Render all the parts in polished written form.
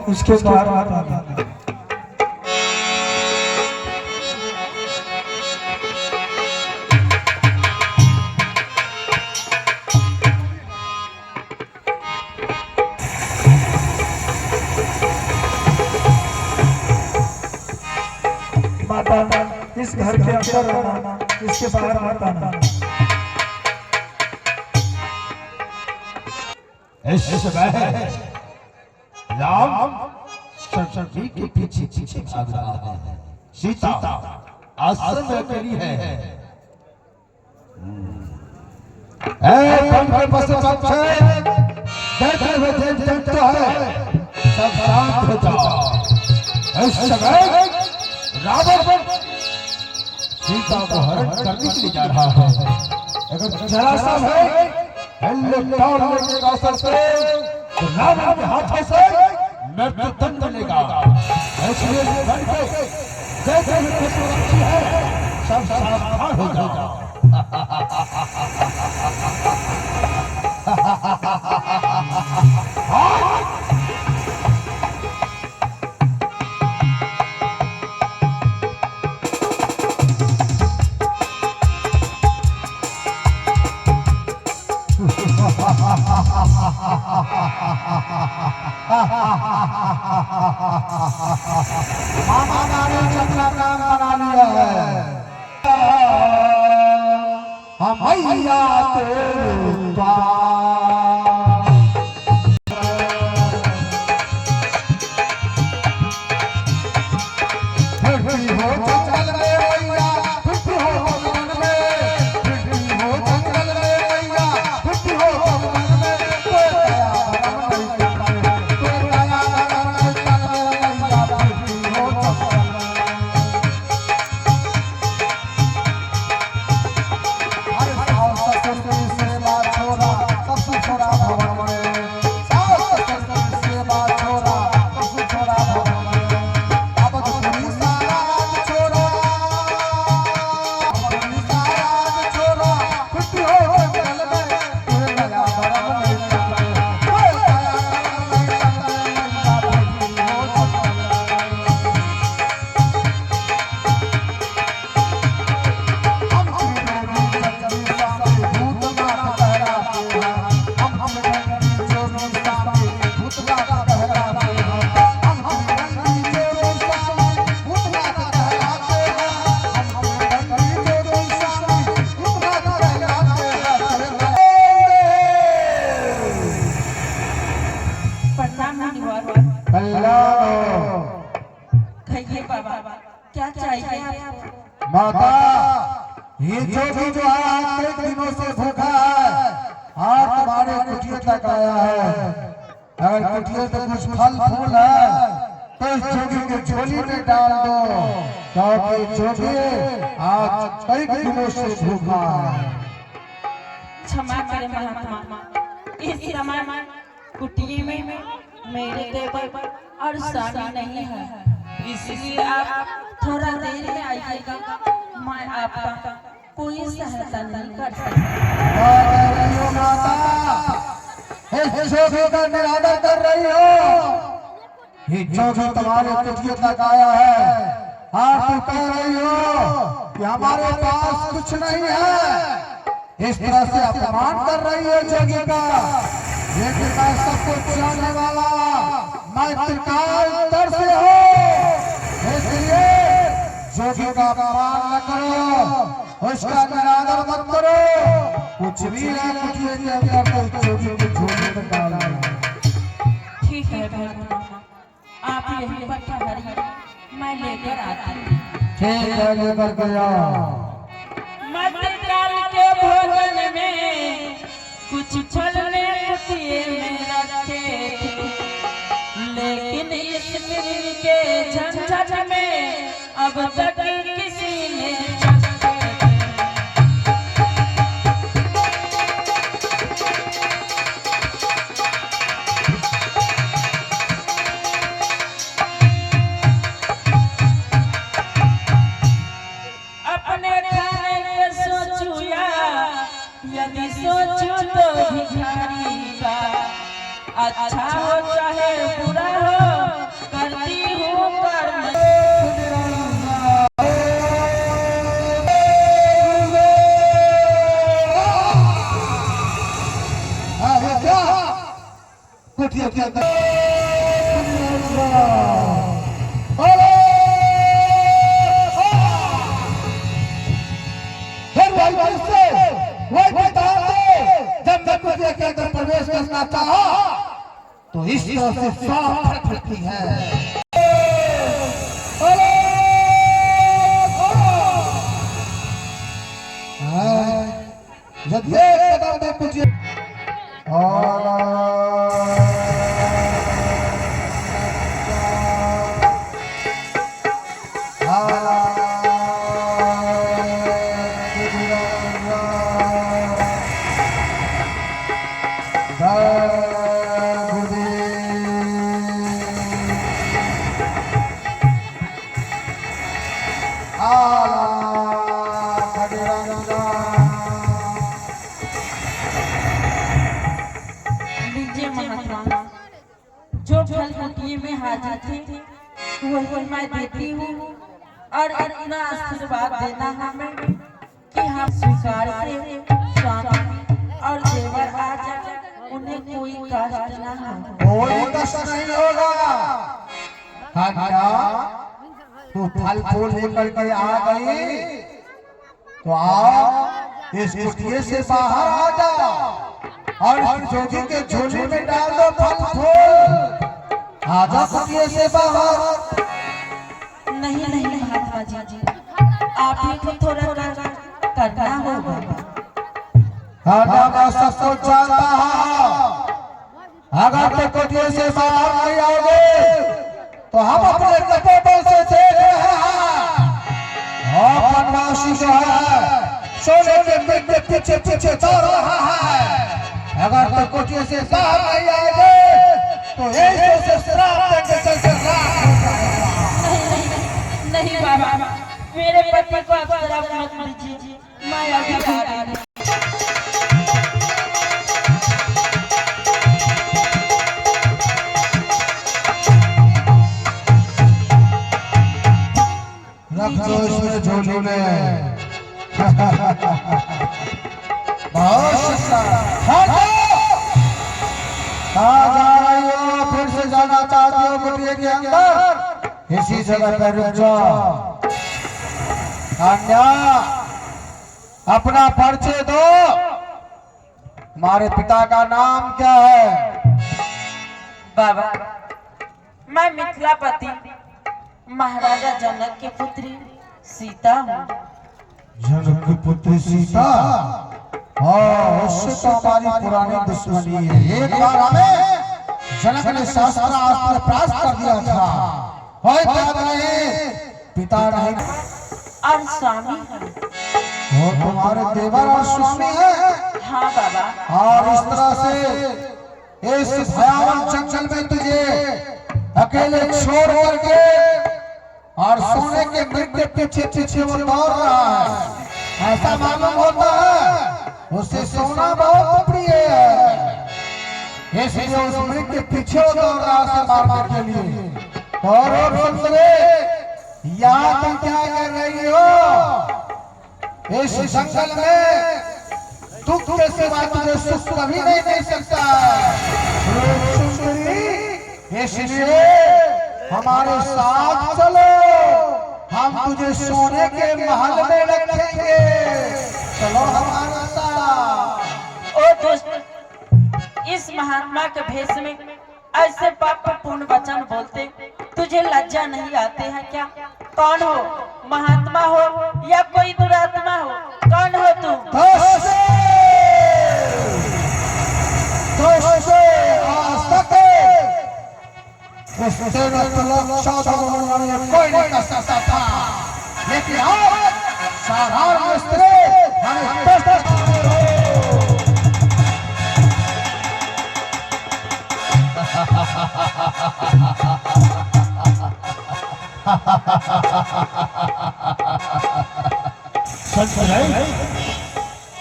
उसके बाद बताना। माता इस घर के अंदर रहना, इसके बाहर मत आना। राम सरस्वती के पीछे पीछे भाग रहा है। सीता आश्रम में अकेली है। सब शांत हो जाओ। इस समय रावण सीता को हरण करने के लिए जा रहा है। अगर जरा सा है लेने का अवसर से तो रावण के हाथों से मृत्यु दंड मिलेगा। इसलिए जैसे रखी है सब सावधान हो जाओ। मामा ने अपना काम बना लिया है। हम मैया तेरे क्या चाहिए आपको? माता ये जो है कई दिनों से भूखा है और तुम्हारे कुटिया तक आया है। अगर कुटिया पे कुछ फल फूल है तो इस जोगी के झोली में डाल दो, क्योंकि जोगी आज कई दिनों से भूखा है। क्षमा करें महात्मा, इस समय कुटिया में मेरे देवर और स्वामी नहीं है, इसलिए आप थोड़ा देर में आइएगा। मैं आपका कोई सहायता नहीं कर सकता। इस जोगी का निरादर कर रही हो। ये जोगी तुम्हारे कुटिया तक आया है, आप कह रही हो कि हमारे पास कुछ नहीं है। इस तरह से अपमान कर रही है जोगी का। लेकिन मैं सब कुछ जानने वाला मैं त्रिकाल दर से हूँ, इसलिए जोगी का अपमान न करो, उसका निरादर मत करो। कुछ भी है कुटिया के अंदर तो जोगी के झोले में डाल दो। ठीक है भैया, आप यही पर ठहरिए, मैं लेकर आती हूँ। ठीक है, लेकर के आओ। मध्यकाल के भोजन में कुछ फल ने कुटिया में रखे थे, लेकिन इस मिल के झंझट में अब तक किसी ने अपने खाने के सोचू या यदि सोचू तो भिखारी का अच्छा हो चाहे बुरा हो फिर वही से वही बता जब मैं कुटिया के अंदर प्रवेश करना चाहा तो इस तरह से सांप फटती है। जब ये कदम में कुछ लीजिए महात्मा, जो फल कुटिया में हाजिर थे वही मैं देती हूँ और इतना आशीर्वाद देना हमें कि हम स्वीकार से स्वामी और देवर आ जाए, उन्हें कोई कष्ट न हो। कोई कष्ट नहीं होगा। तू फल फूल लेकर के आ गई तो आओ इस कुटिया से बाहर आ जा और इस जोगी के झोले में डाल दो फल फूल। आजा कुटिया से बाहर। नहीं नहीं महात्मा जी, आप ही को थोड़ा करना होगा। मैं सब कुछ जानता हूँ। अगर तो कुटिया से बाहर नहीं आओगे तो हम अपने कपोटों से देख रहे हैं और बनवासी जो है सोने के मिट के पीछे पीछे दौड़ रहा है। अगर तो कुटिया से बाहर नहीं आएंगे तो ऐसे से श्राप देंगे जैसे राख हो जाएगा। नहीं बाबा, मेरे पति को आप श्राप मत दीजिए, मैं अभी आ रही हूँ। रख दो इसमें झोली में। बहुत कहाँ जा रही हो? फिर से जाना चाहती हो कुटिया के अंदर? इसी जगह पर रुक जाओ। कन्या अपना परिचय दो। हमारे पिता का नाम क्या है? बाबा, मैं मिथिलापति महाराजा जनक की पुत्री सीता हूँ। जनक की पुत्री सीता? हाँ, उससे तो हमारी पुरानी दुश्मनी है। एक बार हमें जनक ने शास्त्र प्राप्त कर दिया था। पिता नहीं और स्वामी है। वो तुम्हारे देवर और स्वामी है? हाँ बाबा। और इस तरह से इस भयावह जंगल में तुझे अकेले छोड़ करके और सोने के मृग के पीछे पीछे वो दौड़ रहा है, ऐसा मालूम होता है। उसे सोना बहुत प्रिय है, इसलिए उस मृग के पीछे वो दौड़ रहा है मारने के लिए। और सुंदरे, यहाँ तुम क्या कर रही हो? इस जंगल में दुख के सिवा तुझे सुख कभी नहीं दे सकता। सुंदरी, इसलिए हमारे साथ चलो, हम तुझे सोने के महल में रखेंगे। चलो हमारे साथ। ओ दुष्ट, इस महात्मा के भेष में ऐसे पापपूर्ण वचन बोलते तुझे लज्जा नहीं आते हैं क्या? कौन हो? महात्मा हो या कोई दुरात्मा हो? कौन हो तू? कोई नहीं कर सकता था, लेकिन आज साधारण स्त्री हमें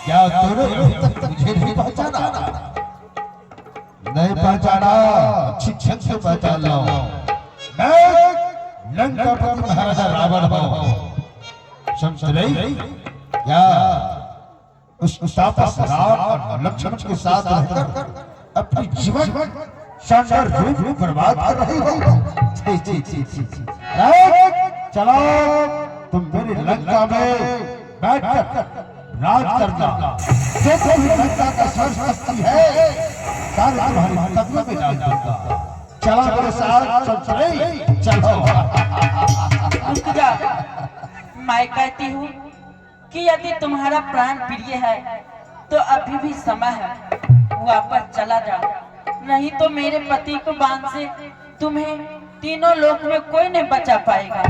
क्या तूने मुझे नहीं पहचाना? नहीं पहचाना? अच्छी छत से पहचान लो। मैं लंकापति महाराजा रावण हूँ। समझ रही? क्या उस तापस राम और लक्ष्मण के साथ रहकर अपनी जीवन शानदार रूप बर्बाद कर रही हो। छी। अरे चलो तुम मेरी लंका में बैठकर राज करना। जो कोई लंका का सर्वशक्ति है सारे तुम्हारी तत्व में डाल दूंगा। चलो मेरे साथ चलो। रुक जा। मैं कहती हूँ कि यदि तुम्हारा प्राण प्रिय है तो अभी भी समय है, वापस चला जाओ। नहीं तो मेरे पति को बांध से तुम्हें तीनों लोक में कोई नहीं बचा पाएगा।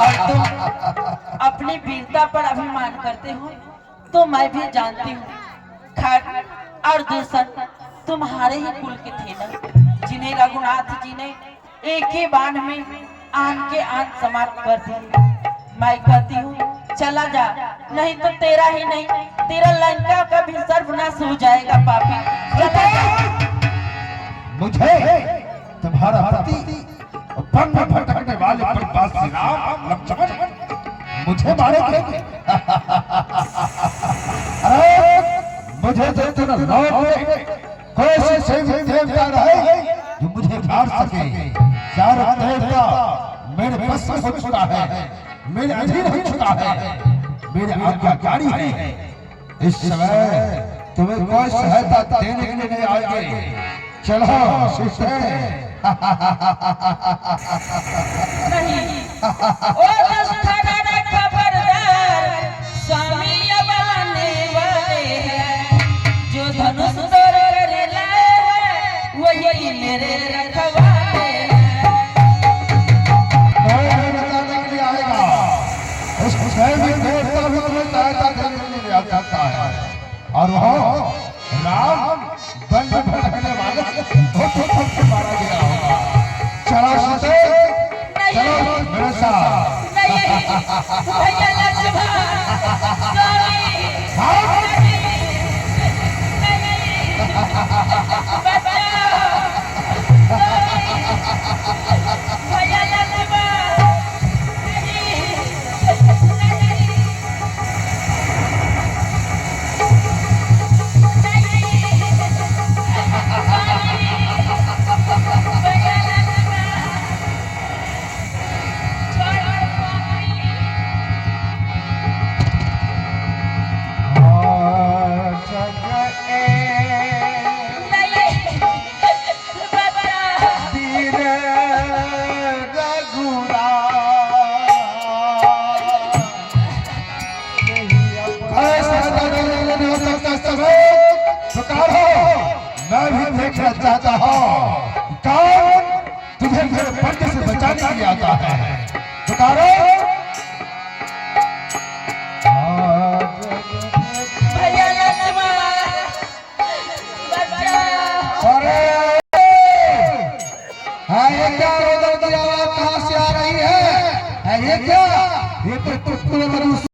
और तुम अपनी वीरता पर अभिमान करते हो तो मैं भी जानती हूँ। खैर और दूसर तुम्हारे ही कुल के थे ना, जिन्हें रघुनाथ जी ने एक ही बाण में आन के आन समाप्त कर दिए। मैं कहती हूँ चला जा, नहीं तो तेरा ही नहीं तेरा लंका का भी सर्वनाश हो जाएगा पापी। चला जा। मुझे तुम्हारा पति वन में भटकने वाले श्री राम लक्ष्मण मुझे मारेंगे। अरे मुझे तो इतना लौट में कोई से देवता रहे जो मुझे मार सके। सारा देवता मेरे बस में हो चुका है, मेरे अधीन हो चुका है, मेरे आज्ञाकारी है। इस समय तुम्हें कोई सहायता देने के लिए नहीं आएंगे। चलो शिष्य। नहीं ओ दशहरा खबरदार, स्वामी अब आने वाले हैं। जो धनुष तोड़ कर लाए वही मेरे रखवाले हैं। कोई बताने के लिए आएगा। उस देवता भी तुम्हें सहायता देने के लिए आ जाता है। और वह राम वन में भटकने वाले को मारा गया होगा। चलो चलो मेरे साथ। भैया लक्ष्मण भैया मैं भी देखना चाहता हूँ कौन तुझे मेरे पंडित से बचाने के लिए आता है। पुकारो। भैया लक्ष्मण अरे ये क्या आवाज कहाँ से आ रही है? ये क्या? ये तो